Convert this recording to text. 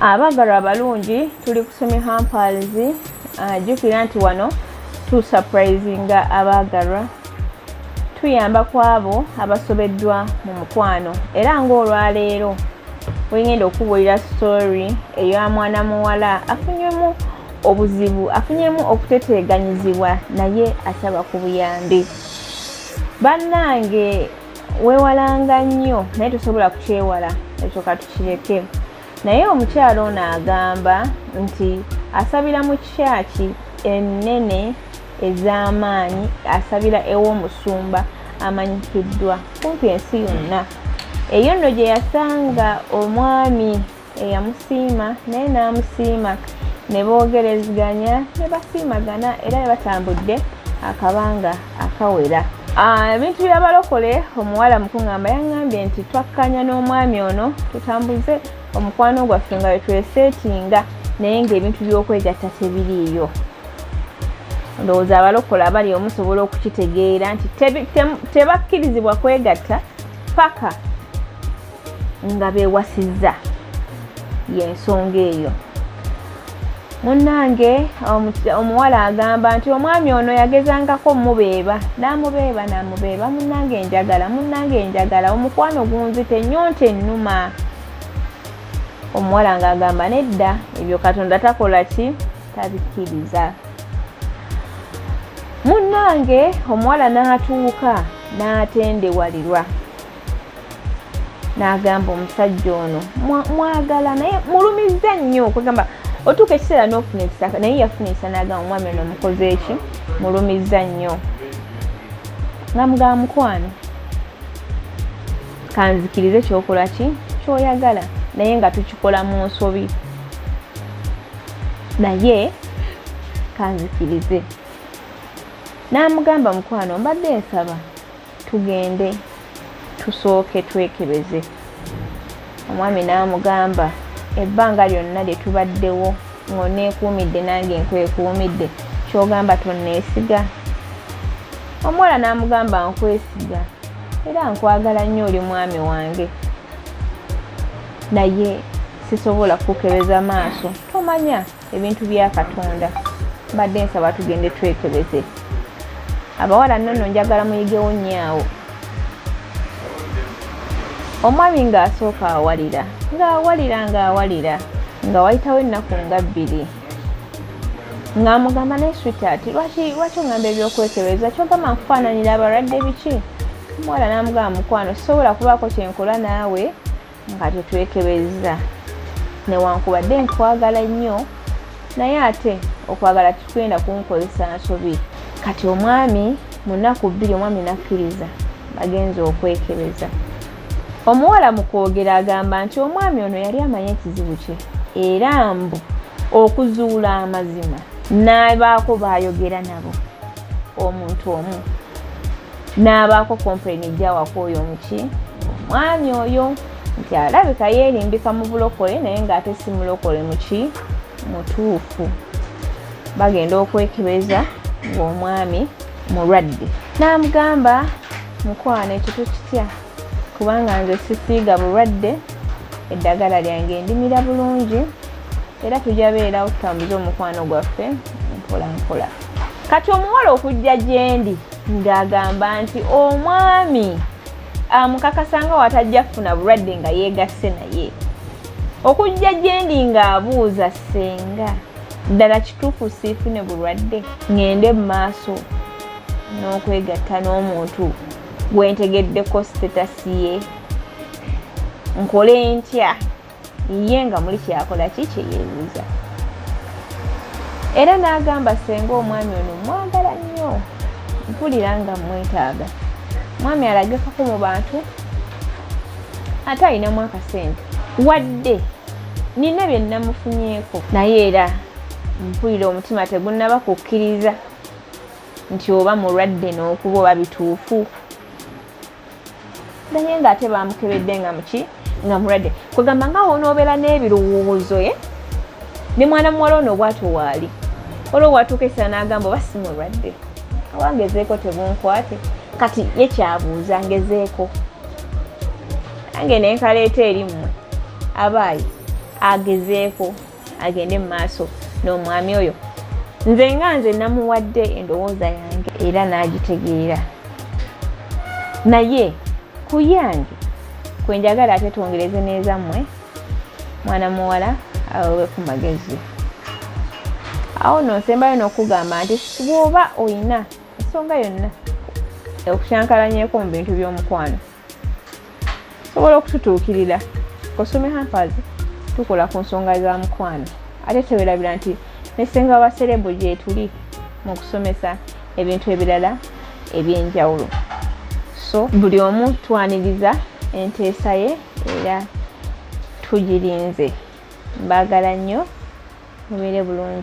Abagalwa abalungi tuli ku Sumi Humpers. Jjukira nti wano tu surprisinga abagalwa, tuyamba ku abo abasobeddwa mu mukwano. Era ng'olwaleero wengenda okubuulira story eya mwana muwala afunyemu obuzibu, afunyemu okuteteeganyizibwa naye asaba ku buyambi. Bannange weewalanga nnyo naye tosobola kukyewala, ekyo katukireke. Naye omukyala ono agamba nti asabira mu kyaki ennene ez'amaanyi, asabira ew'omusumba amanyikiddwa kumpi ensi yonna. Eyo nno gye yasanga omwami eyamusiima naye n'amusiima, ne boogereziganya ne basiimagana era ne batambudde akabanga akawera. Ebintu by'abalokole omuwala mukuŋŋamba yaŋŋambye nti twakkanya n'omwami ono tutambuze omukwano gwaffe nga wetweseetinga naye ng'ebintu by'okwegatta tebiriiyo. Ndowooza abalokola abali omusobola okukitegeera nti tebakkirizibwa kwegatta paka nga beewasizza, y'ensonga eyo. Munnange omuwala agamba nti omwami ono yagezangako mubeeba, n'amubeeba, munnange njagala, omukwano gunzite nnyo nnuma. Omuwala ng'agamba nedda, ebyo Katonda takola ki? Tabikkiriza. Munnange omuwala n'atuuka n'atendewalirwa, n'agamba omusajja ono mwagala naye mulumizza nnyo, okugamba otuuka ekiseera n'ofuna ekisaka, naye yafuna ekisa n'agamba omwami ono mukoze eki? Mulumizza nnyo. Ng'amugamba mukwano, kanzikirize kyokola ki? Kyoyagala, naye nga tukikola mu nsobi, naye kanzikirize. N'amugamba mukwano, mbadde nsaba tugende tusooke twekebeze. Omwami n'amugamba ebbanga lyonna lye tubaddewo ng'oneekuumidde nange nkwekuumidde, ky'ogamba tonneesiga? Omuwala n'amugamba nkwesiga era nkwagala nnyo, oli mwami wange, naye sisobola kukebeza maaso, tomanya ebintu bya Katonda, mbadde nsaba tugende twekebeze. Abawala nnono njagala muyigewo nnyaawo. Omwami ng'asooka awalira, nga wayitawo ennaku nga 2, ng'amugamba naye sweetheart, lwaki ongamba ebyokwekebeza? Kyogamba nkufaananira abalwadde biki? Omuwala n'amugamba mukwano, sisobola kubaako kyenkola naawe nga tetwekebezza, newankubadde nkwagala nnyo, naye ate okwagala tetugenda kunkozesa nsobi. Kati omwami mu nnaku 2 omwami nakkiriza, bagenza okwekebeza. Omuwala mu kwogera agamba nti omwami ono yali amanye ekizibu kye era mbu okuzuula amazima n'abaako baayogera nabo, omuntu omu n'abaako kompleni gyawako oyo omuki omwami oyo nti alabika yeerimbika mu bulokole naye ng'ate si mulokole muki mutuufu. Bagenda okwekebeza ng'omwami mulwadde. N'amugamba mukwano, ekyo tukitya kubanga nze sisiiga bulwadde, eddagala lyange ndimira bulungi era tujja beera okutambuza omukwano gwaffe mpola mpola. Kati omuwala okujja gyendi ng'agamba nti omwami amukakasanga watajja kufuna bulwadde nga yeegasse naye. Okujja gyendi ng'abuuza ssenga, ddala kituufu siifune bulwadde? Ngende mu maaso n'okwegatta n'omuntu gwentegeddeko sitetasi ye, nkole ntya? Ye nga muli kyakola ki kyeyeebuuza. Era n'agamba senga omwami ono mwagala nnyo, mpulira nga mwetaaga. Mwami alagekako mu bantu ate alinamu akasente, wadde nina bye namufunyeeko, naye era mpulira omutima tegunnaba kukkiriza nti oba mulwadde n'okuba oba bituufu. Naye ng'ate bamukebedde nga muki nga mulwadde. Kwegamba nga onoobeera n'ebirowoozo ne mwana muwala ono bw'atyo waali. Olwo watuuka essaawa n'agamba oba si mulwadde, awangezeeko tebunkwate. Kati ye kyabuuza ngezeeko. Nange ne nkaleeta eri mmwe abaayi agezeeko agende mu maaso n'omwami oyo. Nze nga nze namuwadde endowooza yange era n'agitegeera, naye ku yange kwe njagala ate twongereze neza mmwe mwana muwala awewe ku magezi. Awo no nsembayo n'okugamba nti bw'oba oyina ensonga yonna okushankalanyeeko mu bintu by'omukwano sobola okututuukirira ku Sumi Humpers. Tukola ku nsonga za mukwano ate tewerabira nti nesenga wa serebo gye tuli mu kusomesa ebintu ebirala eby'enjawulo. So buli omu twaniriza enteesa ye era tugirinze. Mbaagala nnyo, mubeere bulungi.